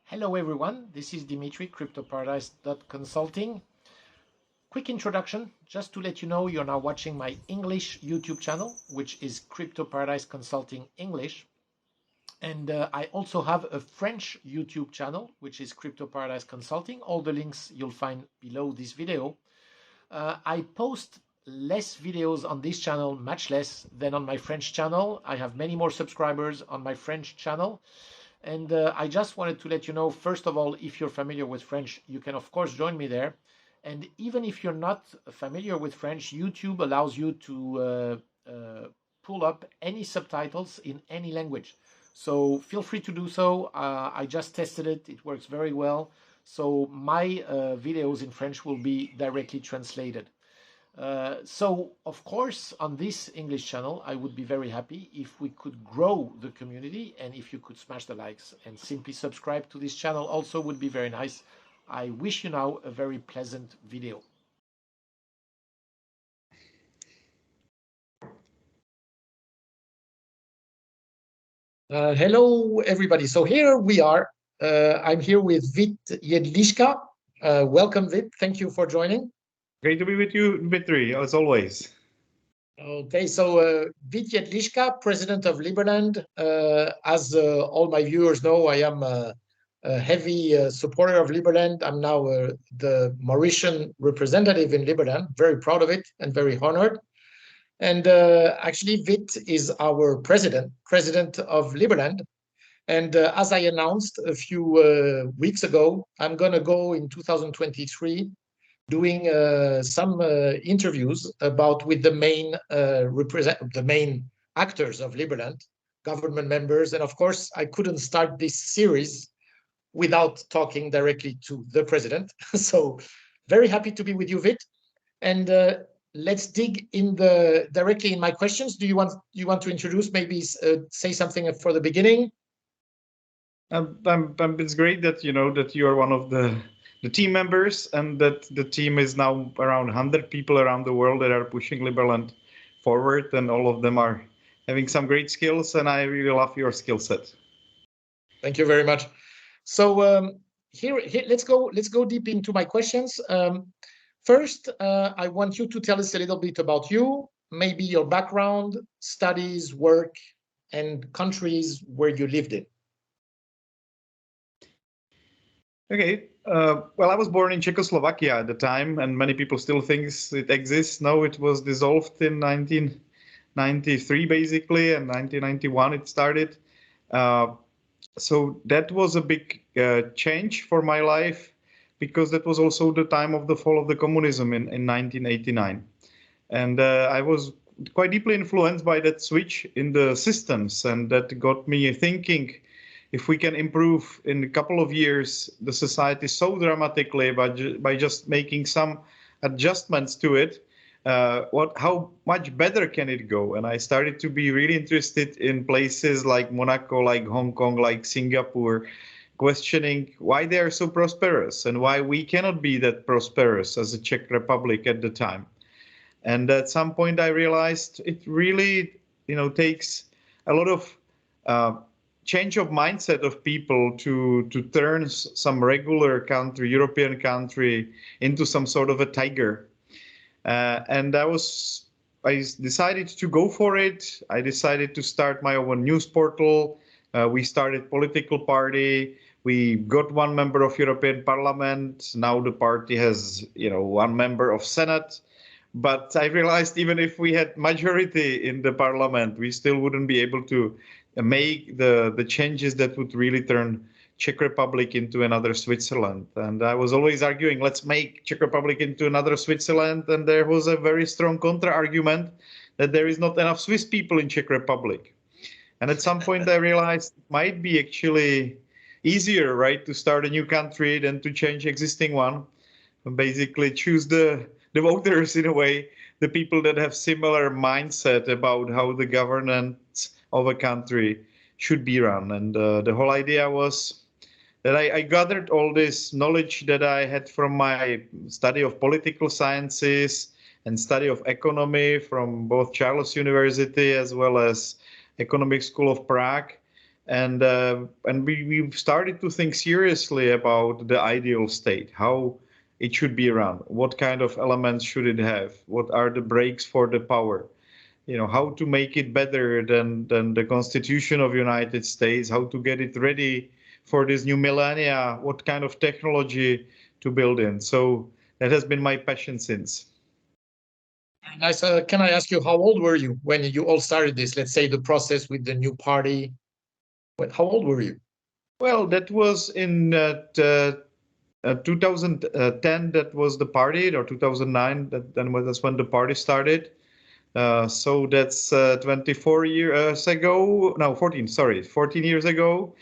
Hello everyone, this is Dimitri, CryptoParadise.consulting. Quick introduction, just to let you know you're now watching my English YouTube channel, which is Crypto Paradise Consulting English. And I also have a French YouTube channel, which is Crypto Paradise Consulting. All the links you'll find below this video. I post less videos on this channel, much less than on my French channel. I have many more subscribers on my French channel. And I just wanted to let you know, first of all, if you're familiar with French, you can of course join me there. And even if you're not familiar with French, YouTube allows you to pull up any subtitles in any language. So feel free to do so. I just tested it. It works very well. So my videos in French will be directly translated. So, of course, on this English channel, I would be very happy if we could grow the community and if you could smash the likes and simply subscribe to this channel also would be very nice. I wish you now a very pleasant video. Hello, everybody. So here we are. I'm here with Vit Jedlicka. Welcome, Vit. Thank you for joining. Great to be with you, Dimitri, as always. Okay, so Vit Jedlicka, President of Liberland. As all my viewers know, I am a heavy supporter of Liberland. I'm now the Mauritian representative in Liberland. Very proud of it and very honored. And actually, Vit is our president of Liberland. And as I announced a few weeks ago, I'm going to go in 2023 doing some interviews with the main actors of Liberland, government members, and of course I couldn't start this series without talking directly to the president. So very happy to be with you, Vit, and let's dig in directly in my questions. Do you want to introduce, maybe say something for the beginning? It's great that that you are one of the team members, and that the team is now around 100 people around the world that are pushing Liberland forward, and all of them are having some great skills, and I really love your skill set. Thank you very much. So here let's go deep into my questions. First, I want you to tell us a little bit about you, maybe your background, studies, work, and countries where you lived in. Okay. Well, I was born in Czechoslovakia at the time, and many people still think it exists. No, it was dissolved in 1993, basically, and 1991 it started. So that was a big change for my life, because that was also the time of the fall of the communism in 1989. And I was quite deeply influenced by that switch in the systems, and that got me thinking, if we can improve in a couple of years the society so dramatically by just making some adjustments to it, how much better can it go? And I started to be really interested in places like Monaco, like Hong Kong, like Singapore, questioning why they are so prosperous and why we cannot be that prosperous as a Czech Republic at the time. And at some point I realized it really, takes a lot of change of mindset of people to turn some regular country, European country, into some sort of a tiger. And I decided to go for it. I decided to start my own news portal. We started political party. We got one member of European Parliament. Now the party has, one member of Senate. But I realized even if we had majority in the parliament, we still wouldn't be able to make the changes that would really turn Czech Republic into another Switzerland. And I was always arguing, let's make Czech Republic into another Switzerland. And there was a very strong counter-argument that there is not enough Swiss people in Czech Republic. And at some point I realized it might be actually easier, right, to start a new country than to change existing one. And basically choose the voters, in a way, the people that have similar mindset about how the governance of a country should be run. And the whole idea was that I gathered all this knowledge that I had from my study of political sciences and study of economy from both Charles University as well as Economic School of Prague, and we've started to think seriously about the ideal state, how it should be run, what kind of elements should it have, what are the breaks for the power, how to make it better than the Constitution of United States, how to get it ready for this new millennia, what kind of technology to build in. So that has been my passion since. Nice. Can I ask you, how old were you when you all started this? Let's say the process with the new party. How old were you? Well, that was in 2010. That was the party, or 2009. That's when the party started. So that's 24 years ago. No, 14. Sorry, 14 years ago.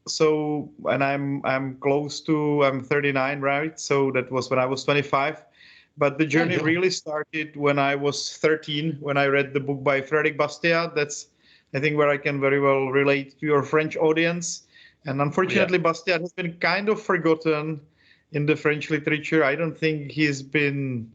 So, and I'm 39, right? So that was when I was 25. But the journey really started when I was 13, when I read the book by Frédéric Bastiat. That's, I think, where I can very well relate to your French audience. And unfortunately, Bastiat has been kind of forgotten in the French literature. I don't think he's been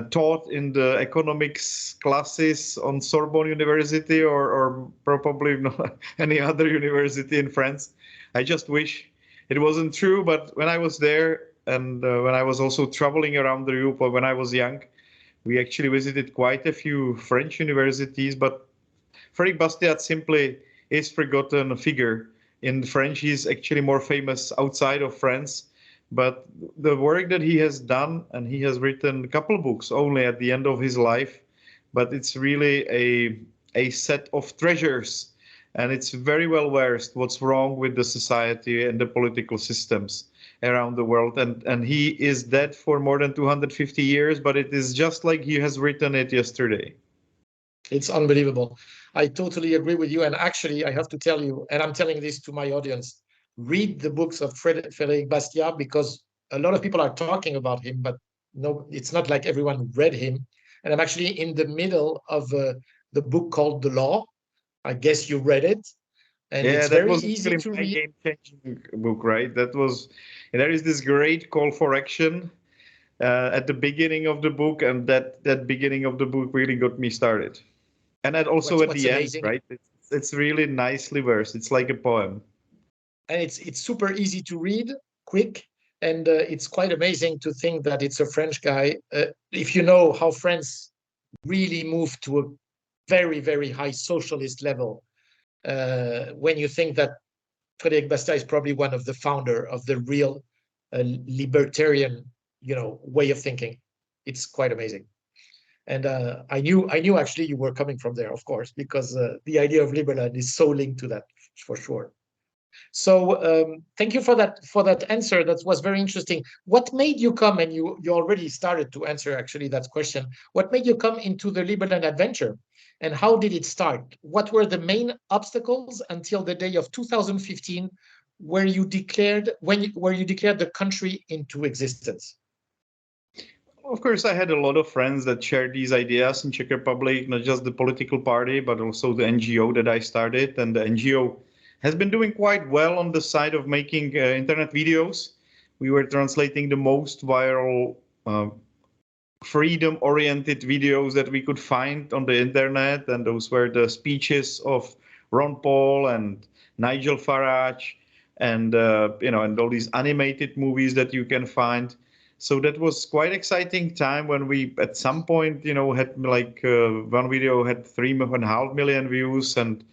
taught in the economics classes on Sorbonne University or probably not any other university in France. I just wish it wasn't true. But when I was there, and when I was also traveling around Europe, or when I was young, we actually visited quite a few French universities. But Frédéric Bastiat simply is forgotten figure. In French, he's actually more famous outside of France. But the work that he has done, and he has written a couple of books only at the end of his life, but it's really a set of treasures. And it's very well versed what's wrong with the society and the political systems around the world. And he is dead for more than 250 years, but it is just like he has written it yesterday. It's unbelievable. I totally agree with you. And actually, I have to tell you, and I'm telling this to my audience, read the books of Frédéric Bastiat, because a lot of people are talking about him, but no, it's not like everyone read him. And I'm actually in the middle of the book called The Law. I guess you read it. And yeah, it's that very was easy to my read. game-changing book, right? There is this great call for action at the beginning of the book, and that beginning of the book really got me started. And that also at the end, right? It's really nicely versed. It's like a poem. And it's super easy to read, quick, and it's quite amazing to think that it's a French guy. If you know how France really moved to a very, very high socialist level, when you think that Frédéric Bastiat is probably one of the founder of the real libertarian, way of thinking. It's quite amazing. And I knew actually you were coming from there, of course, because the idea of Liberland is so linked to that, for sure. So thank you for that answer. That was very interesting. What made you come, and you already started to answer actually that question, what made you come into the Liberland adventure, and how did it start? What were the main obstacles until the day of 2015 where you declared the country into existence? Of course, I had a lot of friends that shared these ideas in Czech Republic, not just the political party, but also the NGO that I started. And the NGO has been doing quite well on the side of making internet videos. We were translating the most viral freedom-oriented videos that we could find on the internet, and those were the speeches of Ron Paul and Nigel Farage, and and all these animated movies that you can find. So that was quite exciting time when we, at some point, had like one video had 3.5 million views, and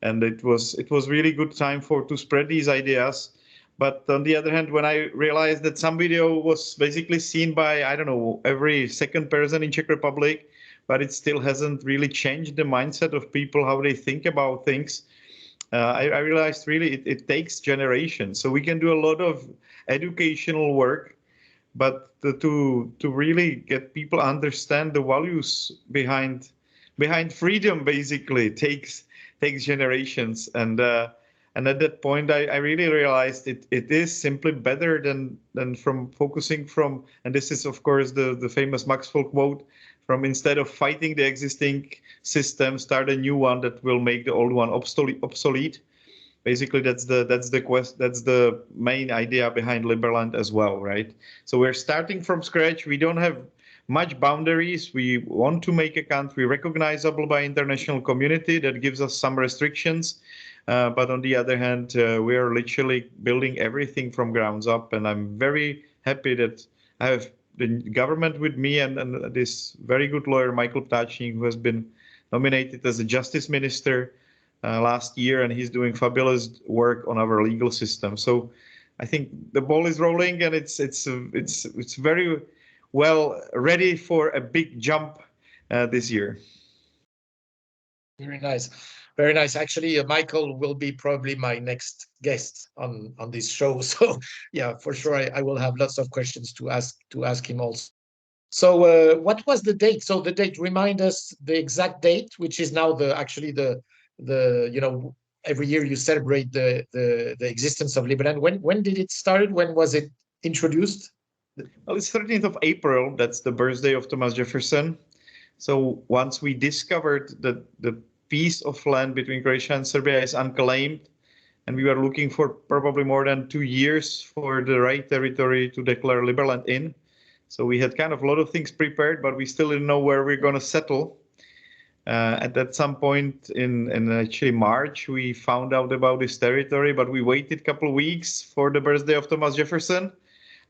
it was really good time to spread these ideas. But on the other hand, when I realized that some video was basically seen by, I don't know, every second person in Czech Republic, but it still hasn't really changed the mindset of people, how they think about things, I realized really it takes generations. So we can do a lot of educational work, but to really get people understand the values behind freedom basically takes generations. And at that point I really realized it is simply better than from focusing from, and this is of course the famous Maxwell quote, from instead of fighting the existing system, start a new one that will make the old one obsolete. Basically, that's the main idea behind Liberland as well, right? So we're starting from scratch. We don't have much boundaries. We want to make a country recognizable by international community. That gives us some restrictions. But on the other hand, we are literally building everything from grounds up, and I'm very happy that I have the government with me and this very good lawyer, Michael Ptachnik, who has been nominated as a justice minister last year, and he's doing fabulous work on our legal system. So I think the ball is rolling, and it's very well ready for a big jump this year. Very nice. Very nice. Actually, Michael will be probably my next guest on this show. So yeah, for sure, I will have lots of questions to ask him also. So what was the date? So the date, remind us the exact date, which is now actually the every year you celebrate the existence of Liberland. When did it start? When was it introduced? Well, it's 13th of April. That's the birthday of Thomas Jefferson. So once we discovered that the piece of land between Croatia and Serbia is unclaimed, and we were looking for probably more than 2 years for the right territory to declare Liberland in. So we had kind of a lot of things prepared, but we still didn't know where we're going to settle. At some point in actually March, we found out about this territory, but we waited a couple of weeks for the birthday of Thomas Jefferson.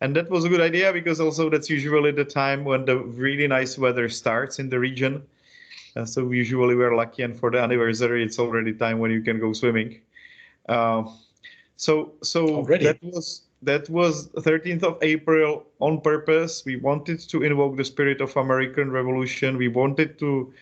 And that was a good idea because also that's usually the time when the really nice weather starts in the region. So usually we're lucky, and for the anniversary, it's already time when you can go swimming. So Already? that was 13th of April on purpose. We wanted to invoke the spirit of American Revolution. We wanted to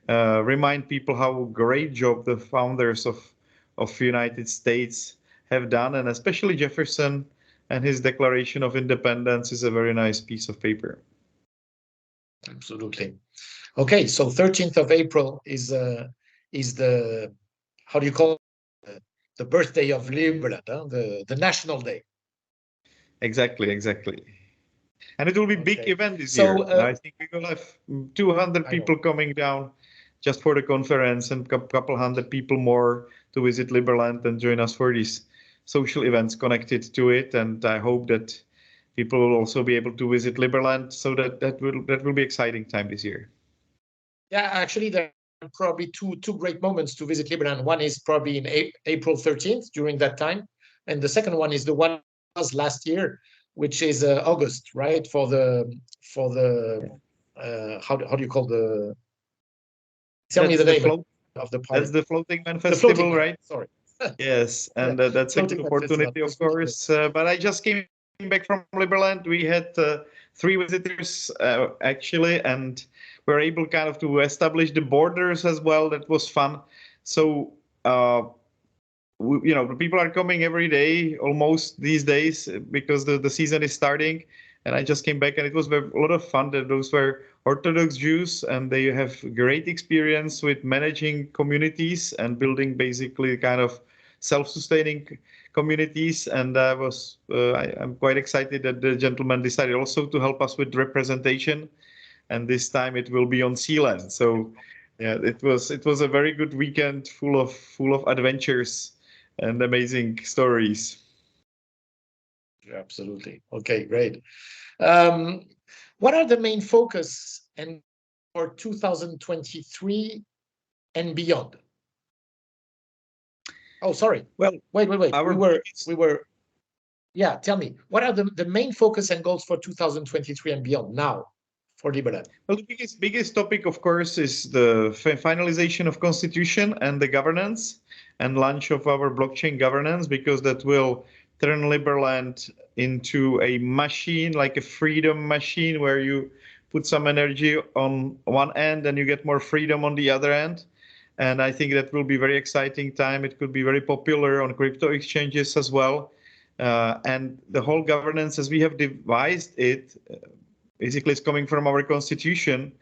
remind people how great job the founders of United States have done, and especially Jefferson and his Declaration of Independence is a very nice piece of paper. Absolutely. Okay, so 13th of April is the, how do you call it? The birthday of Liberland, the national day. Exactly. And it will be a big event this year. I think we will have 200 people coming down just for the conference, and a couple hundred people more to visit Liberland and join us for these social events connected to it. And I hope that people will also be able to visit Liberland, so that will be exciting time this year. Yeah, actually, there are probably two great moments to visit Liberland. One is probably in April 13th during that time, and the second one is the one was last year, which is August, right? For the how do you call the? Tell me the name of the party. That's the Floating Man Festival, right? Sorry. Yes, and that's a good opportunity, of course. But I just came back from Liberland. We had 3 visitors actually, and we're able kind of to establish the borders as well. That was fun. So the people are coming every day almost these days because the season is starting. And I just came back, and it was a lot of fun. Those were Orthodox Jews, and they have great experience with managing communities and building basically kind of self-sustaining communities. And I'm quite excited that the gentleman decided also to help us with representation, and this time it will be on Sealand. So yeah, it was a very good weekend full of adventures and amazing stories. Absolutely. Okay, great. What are the main focus and for 2023 and beyond? Oh, sorry. Well, wait. Yeah, tell me, what are the main focus and goals for 2023 and beyond now for Liberland? Well, the biggest topic, of course, is the finalization of constitution and the governance and launch of our blockchain governance, because that will turn Liberland into a machine, like a freedom machine, where you put some energy on one end and you get more freedom on the other end. And I think that will be very exciting time. It could be very popular on crypto exchanges as well. And the whole governance, as we have devised it, basically is coming from our constitution.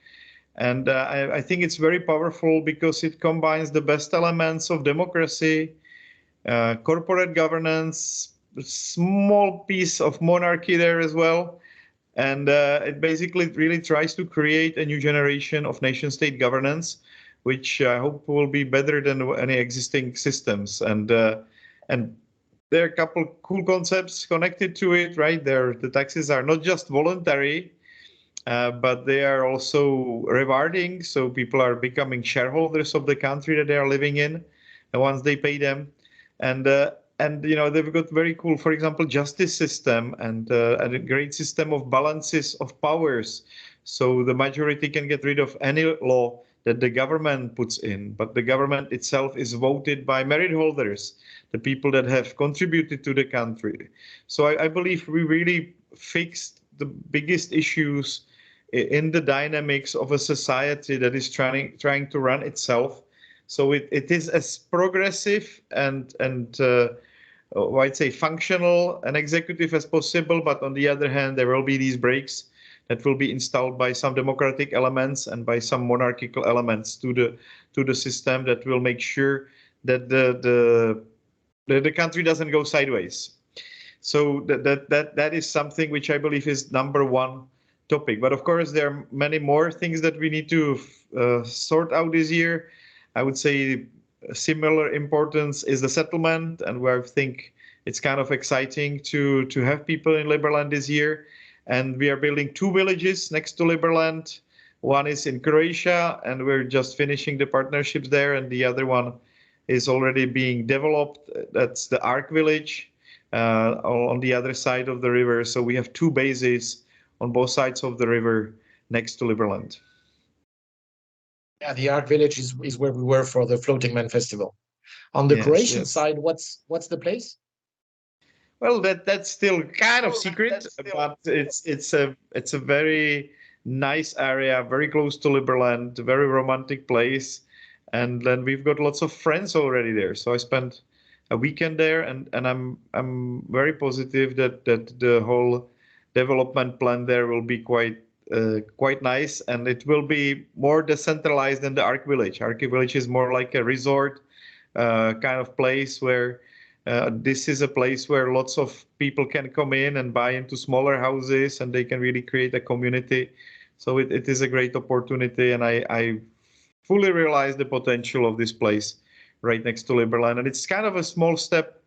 And I think it's very powerful because it combines the best elements of democracy, corporate governance, a small piece of monarchy there as well. And it basically really tries to create a new generation of nation-state governance, which I hope will be better than any existing systems. And there are a couple cool concepts connected to it, right? The taxes are not just voluntary, but they are also rewarding. So people are becoming shareholders of the country that they are living in once they pay them. and they've got very cool, for example, justice system and a great system of balances of powers. So the majority can get rid of any law that the government puts in, but the government itself is voted by merit holders, the people that have contributed to the country. So I believe we really fixed the biggest issues in the dynamics of a society that is trying to run itself. So it is as progressive and I'd say functional and executive as possible, but on the other hand, there will be these breaks that will be installed by some democratic elements and by some monarchical elements to the system that will make sure that the country doesn't go sideways. So that is something which I believe is number one topic. But of course, there are many more things that we need to sort out this year. I would say similar importance is the settlement, and where I think it's kind of exciting to have people in Liberland this year. And we are building 2 villages next to Liberland. One is in Croatia, and we're just finishing the partnerships there, and the other one is already being developed. That's the Ark village on the other side of the river. So we have 2 bases on both sides of the river next to Liberland. Yeah, the Ark village is where we were for the Floating Man Festival. On the Croatian side, what's the place? Well, that's still kind of secret, but it's a very nice area, very close to Liberland, a very romantic place, and then we've got lots of friends already there. So I spent a weekend there, and I'm very positive that the whole development plan there will be quite nice, and it will be more decentralized than the Ark village. Ark village is more like a resort kind of place where. This is a place where lots of people can come in and buy into smaller houses, and they can really create a community. So it is a great opportunity, and I fully realize the potential of this place right next to Liberland. And it's kind of a small step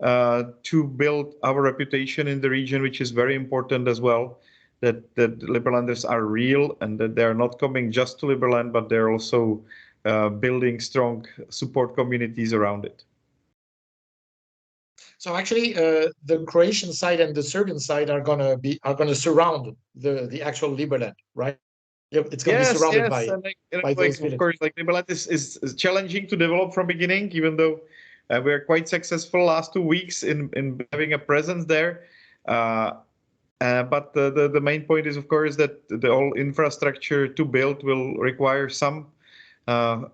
to build our reputation in the region, which is very important as well, that Liberlanders are real and that they're not coming just to Liberland, but they're also building strong support communities around it. So actually, the Croatian side and the Serbian side are gonna surround the actual Liberland, right? It's gonna be surrounded by those villages. Of course, like Liberland is challenging to develop from beginning, even though we are quite successful last 2 weeks in having a presence there. But the main point is, of course, that the whole infrastructure to build will require some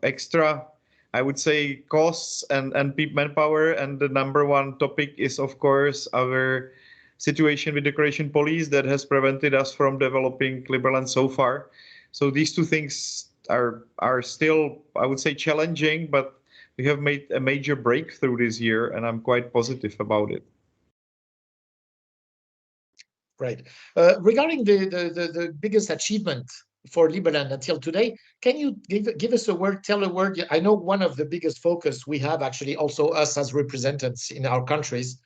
extra, I would say, costs and manpower. And the number one topic is, of course, our situation with the Croatian police that has prevented us from developing Liberland so far. So these 2 things are still, I would say, challenging, but we have made a major breakthrough this year, and I'm quite positive about it. Right. Regarding the biggest achievement for Liberland until today, can you give us tell a word? I know one of the biggest focus we have, actually, also us as representatives in our countries,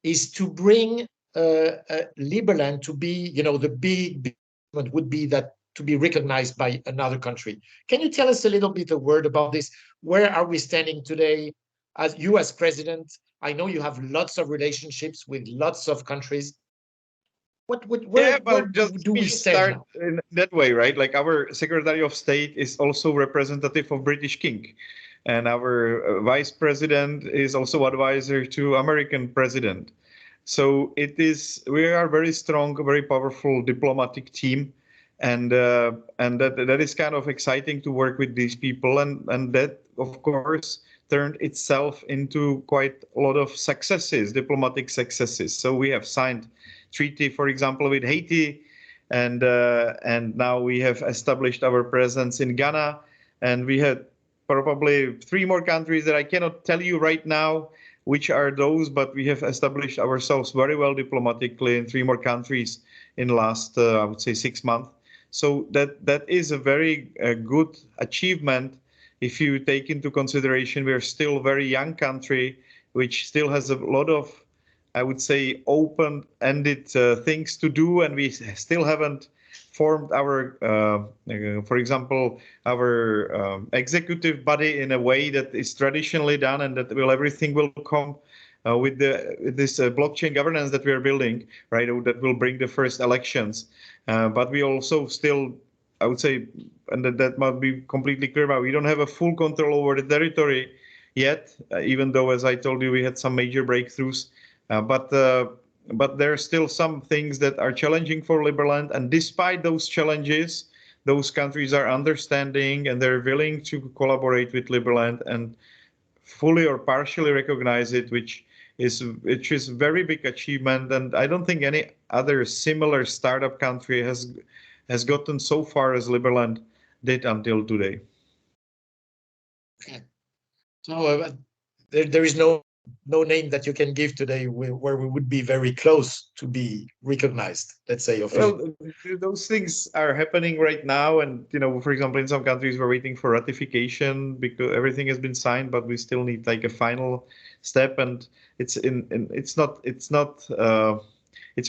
is to bring Liberland to be, the big would be that to be recognized by another country. Can you tell us a little bit a word about this? Where are we standing today as you as president? I know you have lots of relationships with lots of countries. Where do we stand now? In that way, right? Like our Secretary of State is also representative of British King, and our Vice President is also advisor to American President. So we are very strong, very powerful diplomatic team, and that is kind of exciting to work with these people, and that of course turned itself into quite a lot of successes, diplomatic successes. So we have signed treaty, for example, with Haiti, and now we have established our presence in Ghana, and we had probably 3 more countries that I cannot tell you right now which are those, but we have established ourselves very well diplomatically in 3 more countries in the last, I would say, 6 months. So that is a very good achievement if you take into consideration we're still a very young country, which still has a lot of I would say, open-ended things to do, and we still haven't formed our, for example, our executive body in a way that is traditionally done, and that everything will come with this blockchain governance that we are building, right? That will bring the first elections. But we also still, I would say, and that must be completely clear about, we don't have a full control over the territory yet, even though, as I told you, we had some major breakthroughs. But there are still some things that are challenging for Liberland, and despite those challenges, those countries are understanding and they're willing to collaborate with Liberland and fully or partially recognize it, which is very big achievement. And I don't think any other similar startup country has gotten so far as Liberland did until today. So there is no name that you can give today where we would be very close to be recognized, let's say, officially. Well, those things are happening right now, and for example, in some countries we're waiting for ratification because everything has been signed, but we still need like a final step, and it's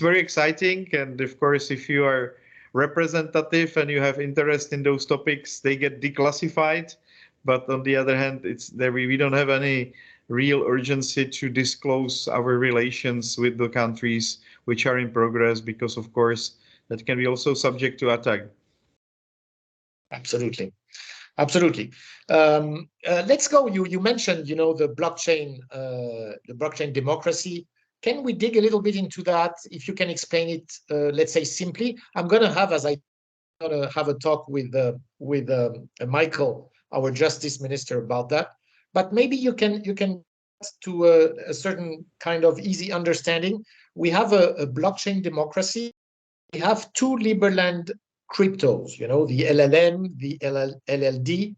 very exciting. And of course, if you are representative and you have interest in those topics, they get declassified. But on the other hand, we don't have any real urgency to disclose our relations with the countries which are in progress, because of course that can be also subject to attack. Absolutely. Let's go. You mentioned, the blockchain democracy. Can we dig a little bit into that? If you can explain it, let's say simply. I'm gonna have a talk with Michael, our Justice Minister, about that. But maybe you can to a certain kind of easy understanding. We have a blockchain democracy. We have two Liberland cryptos, the LLM, the LLD.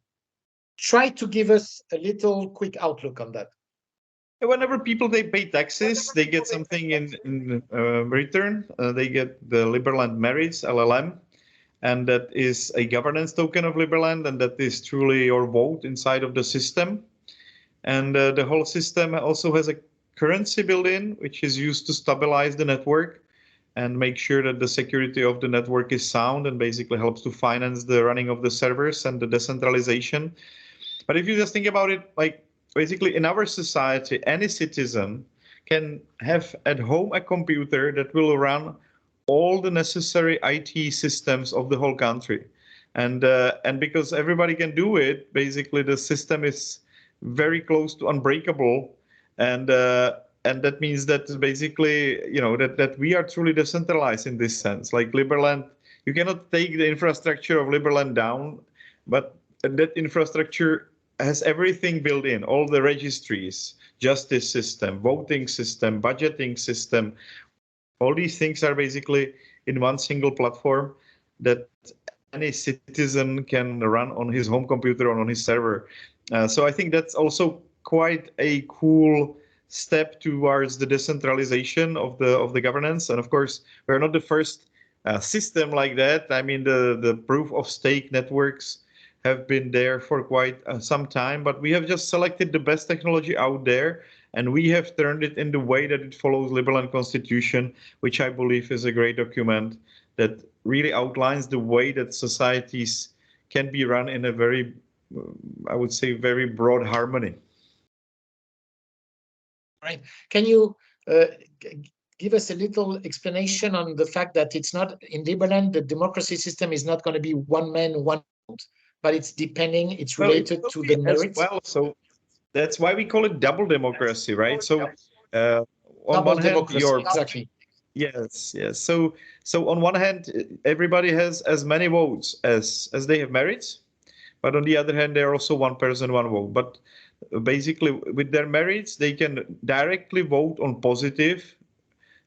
Try to give us a little quick outlook on that. Whenever people they pay taxes, they get something in return. They get the Liberland Merits LLM, and that is a governance token of Liberland, and that is truly your vote inside of the system. And the whole system also has a currency built in, which is used to stabilize the network and make sure that the security of the network is sound, and basically helps to finance the running of the servers and the decentralization. But if you just think about it, like basically in our society, any citizen can have at home a computer that will run all the necessary IT systems of the whole country. And because everybody can do it, basically the system is very close to unbreakable, and that means that basically that we are truly decentralized in this sense. Like Liberland, you cannot take the infrastructure of Liberland down, but that infrastructure has everything built in, all the registries, justice system, voting system, budgeting system. All these things are basically in one single platform that any citizen can run on his home computer or on his server. So I think that's also quite a cool step towards the decentralization of the governance. And of course, we're not the first system like that. I mean, the proof of stake networks have been there for quite some time, but we have just selected the best technology out there, and we have turned it in the way that it follows Liberland Constitution, which I believe is a great document that really outlines the way that societies can be run in a very, I would say, very broad harmony. Right. Can you give us a little explanation on the fact that it's not in Liberland, the democracy system is not going to be one man, one vote, but it's related to the merits? Well, so that's why we call it double democracy, right? So on one hand, exactly. Yes. So on one hand, everybody has as many votes as they have merits, but on the other hand, they're also one person, one vote. But basically, with their merits, they can directly vote on positive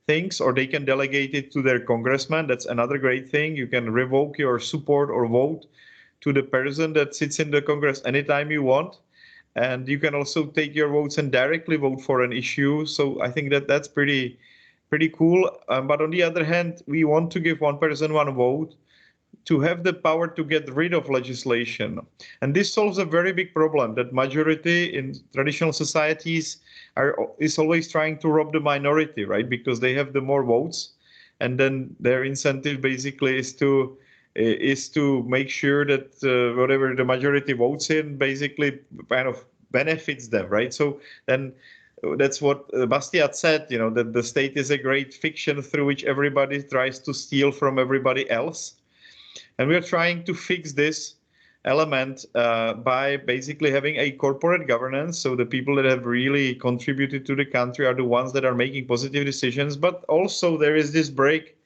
things, or they can delegate it to their congressman. That's another great thing. You can revoke your support or vote to the person that sits in the Congress anytime you want. And you can also take your votes and directly vote for an issue. So I think that's pretty cool. But on the other hand, we want to give one person, one vote to have the power to get rid of legislation. And this solves a very big problem that majority in traditional societies is always trying to rob the minority, right? Because they have the more votes, and then their incentive basically is to make sure that whatever the majority votes in basically kind of benefits them, right? So then that's what Bastiat said, that the state is a great fiction through which everybody tries to steal from everybody else. And we are trying to fix this element by basically having a corporate governance. So the people that have really contributed to the country are the ones that are making positive decisions. But also there is this break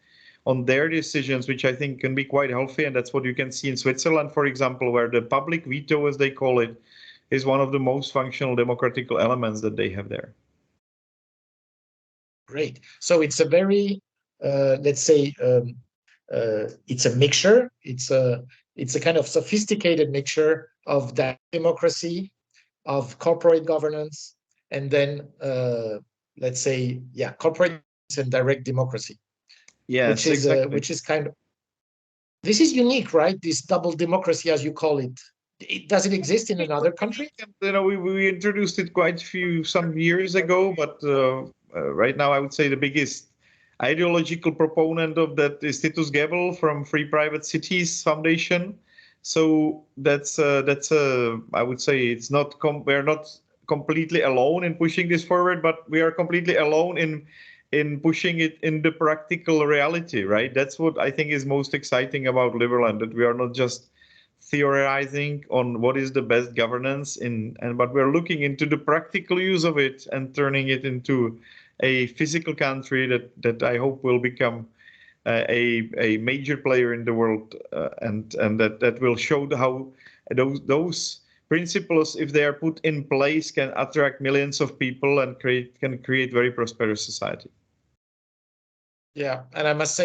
on their decisions, which I think can be quite healthy. And that's what you can see in Switzerland, for example, where the public veto, as they call it, is one of the most functional democratic elements that they have there. Great. So it's a very, let's say, it's a mixture. It's a kind of sophisticated mixture of that democracy, of corporate governance, and then let's say, yeah, corporate and direct democracy. Yes, which is exactly. Which is kind of, this is unique, right? This double democracy, as you call it. Does it exist in another country? We introduced it some years ago, but right now I would say the biggest ideological proponent of that is Titus Gebel from Free Private Cities Foundation. So that's I would say it's not we're not completely alone in pushing this forward, but we are completely alone in pushing it in the practical reality, right? That's what I think is most exciting about Liberland, that we are not just theorizing on what is the best governance but we're looking into the practical use of it and turning it into a physical country that I hope will become a major player in the world, and that will show how those principles, if they are put in place, can attract millions of people and can create very prosperous society. Yeah, and I must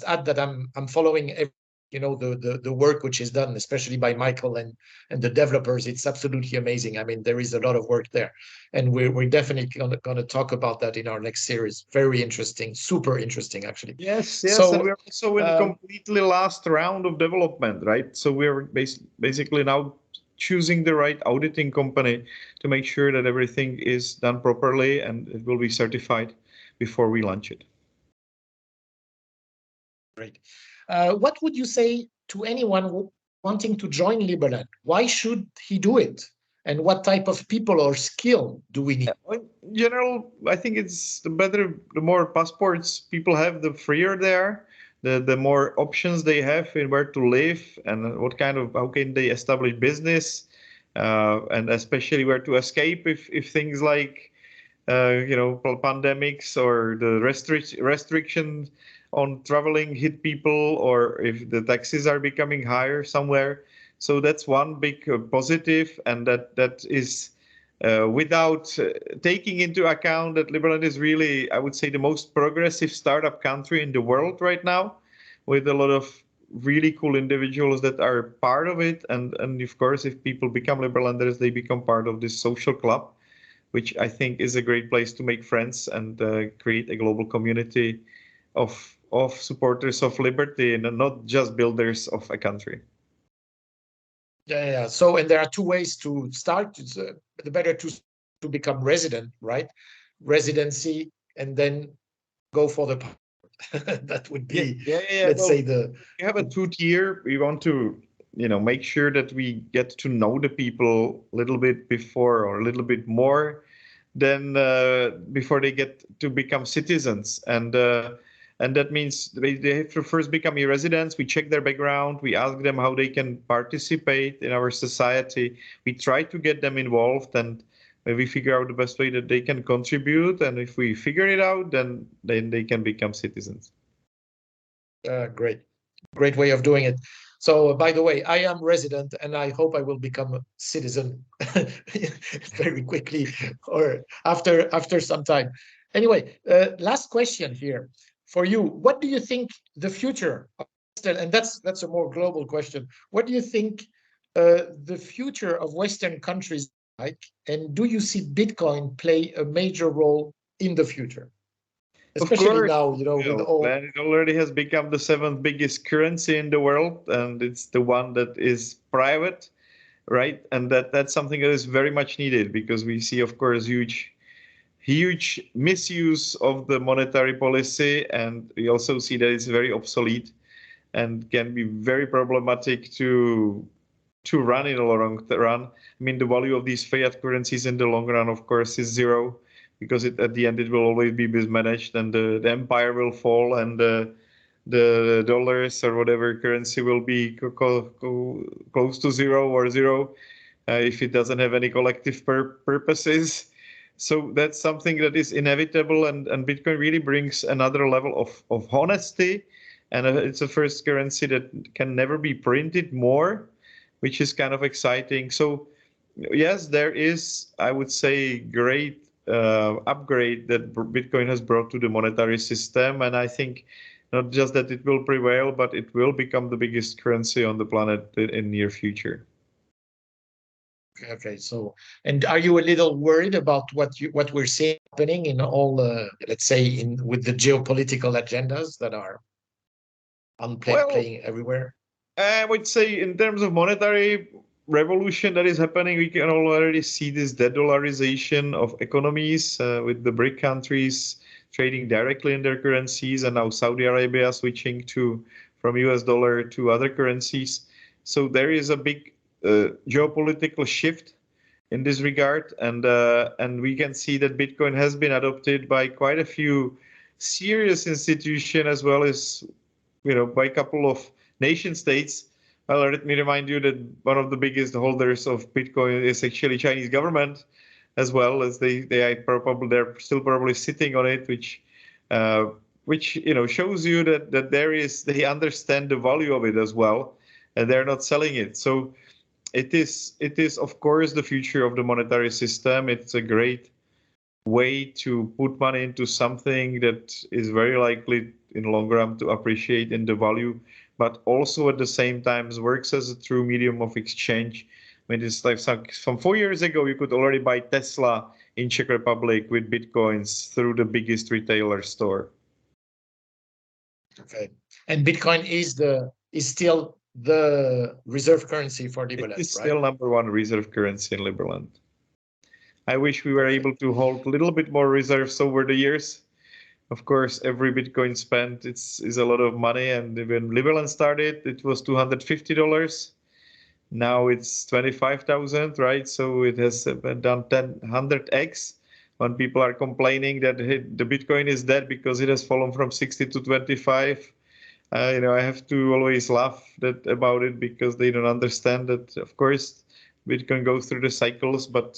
add that I'm following the work which is done, especially by Michael and the developers. It's absolutely amazing. I mean, there is a lot of work there, and we're definitely gonna talk about that in our next series. Very interesting, super interesting, actually. Yes. So, and we're also in a completely last round of development, right? So we're basically now choosing the right auditing company to make sure that everything is done properly and it will be certified before we launch it. Great. What would you say to anyone wanting to join Liberland? Why should he do it? And what type of people or skill do we need? In general, I think it's the more passports people have, the freer they are, the more options they have in where to live and how can they establish business, and especially where to escape if things like pandemics or the restrictions on traveling hit people, or if the taxes are becoming higher somewhere. So that's one big positive, and that is without taking into account that Liberland is really, I would say, the most progressive startup country in the world right now, with a lot of really cool individuals that are part of it. And of course, if people become Liberlanders, they become part of this social club, which I think is a great place to make friends and create a global community of supporters of liberty and not just builders of a country. Yeah. So, and there are two ways to start. It's the better to become resident, right? Residency, and then go for the that would be, let's say, we have a 2-tier. We want to make sure that we get to know the people a little bit before, or a little bit more than before they get to become citizens. And that means they have to first become residents. We check their background. We ask them how they can participate in our society. We try to get them involved, and we figure out the best way that they can contribute. And if we figure it out, then they can become citizens. Great way of doing it. So, by the way, I am resident, and I hope I will become a citizen very quickly, or after some time. Anyway, last question here for you. What do you think the future of Western, and that's a more global question. What do you think the future of Western countries like, and do you see Bitcoin play a major role in the future? especially course, now, with all. and it already has become the seventh biggest currency in the world, and it's the one that is private, right? And that's something that is very much needed because we see, of course, huge misuse of the monetary policy, and we also see that it's very obsolete and can be very problematic to run in the long run. I mean, the value of these fiat currencies in the long run, of course, is zero because at the end it will always be mismanaged, and the empire will fall, and the dollars or whatever currency will be close to zero or zero if it doesn't have any collective purposes. So that's something that is inevitable, and Bitcoin really brings another level of honesty, and it's a first currency that can never be printed more, which is kind of exciting. So yes, there is, I would say, great upgrade that Bitcoin has brought to the monetary system, and I think not just that it will prevail, but it will become the biggest currency on the planet in near future. Okay. So, and are you a little worried about what we're seeing happening in all, let's say, with the geopolitical agendas that are playing everywhere? I would say in terms of monetary revolution that is happening, we can already see this de-dollarization of economies with the BRIC countries trading directly in their currencies, and now Saudi Arabia switching from US dollar to other currencies. So there is a big geopolitical shift in this regard, and we can see that Bitcoin has been adopted by quite a few serious institutions as well as by a couple of nation states. Well, let me remind you that one of the biggest holders of Bitcoin is actually Chinese government, as well as they're still probably sitting on it, which shows you that they understand the value of it as well, and they're not selling it. So it is of course the future of the monetary system. It's a great way to put money into something that is very likely in the long run to appreciate in the value, but also at the same time works as a true medium of exchange. I mean, it's like from 4 years ago, you could already buy Tesla in Czech Republic with Bitcoins through the biggest retailer store. Okay. And Bitcoin is still the reserve currency for Liberland, right? It is still number one reserve currency in Liberland. I wish we were able to hold a little bit more reserves over the years. Of course, every Bitcoin spent is a lot of money, and when Liberland started, it was $250. Now it's 25,000, right? So it has done 100x. When people are complaining that the Bitcoin is dead because it has fallen from 60 to 25, I have to always laugh about it because they don't understand that. Of course, Bitcoin goes through the cycles, but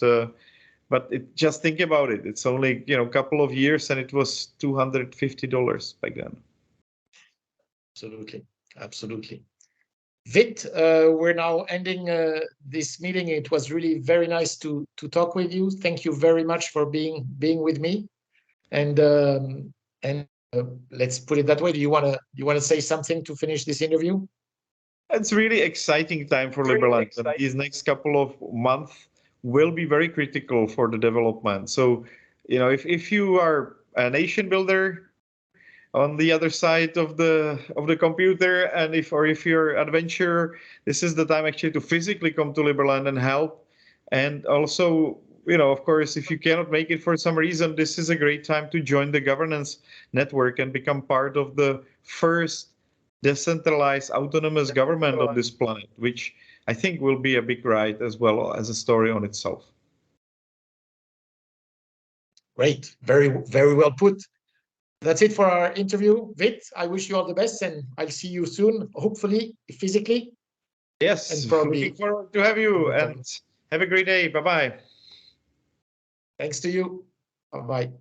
just think about it. It's only a couple of years, and it was $250 back then. Absolutely. Vit, we're now ending this meeting. It was really very nice to talk with you. Thank you very much for being with me. And let's put it that way. Do you want to say something to finish this interview? It's really exciting time for Liberland. These next couple of months will be very critical for the development. So, if you are a nation builder on the other side of the computer, and if you're an adventurer, this is the time actually to physically come to Liberland and help. And also, of course, if you cannot make it for some reason, this is a great time to join the governance network and become part of the first decentralized autonomous government on this planet, which I think will be a big ride as well as a story on itself. Great. Very, very well put. That's it for our interview. Vit, I wish you all the best, and I'll see you soon, hopefully, physically. Yes, and probably looking forward to have you, and have a great day. Bye-bye. Thanks to you. Bye-bye.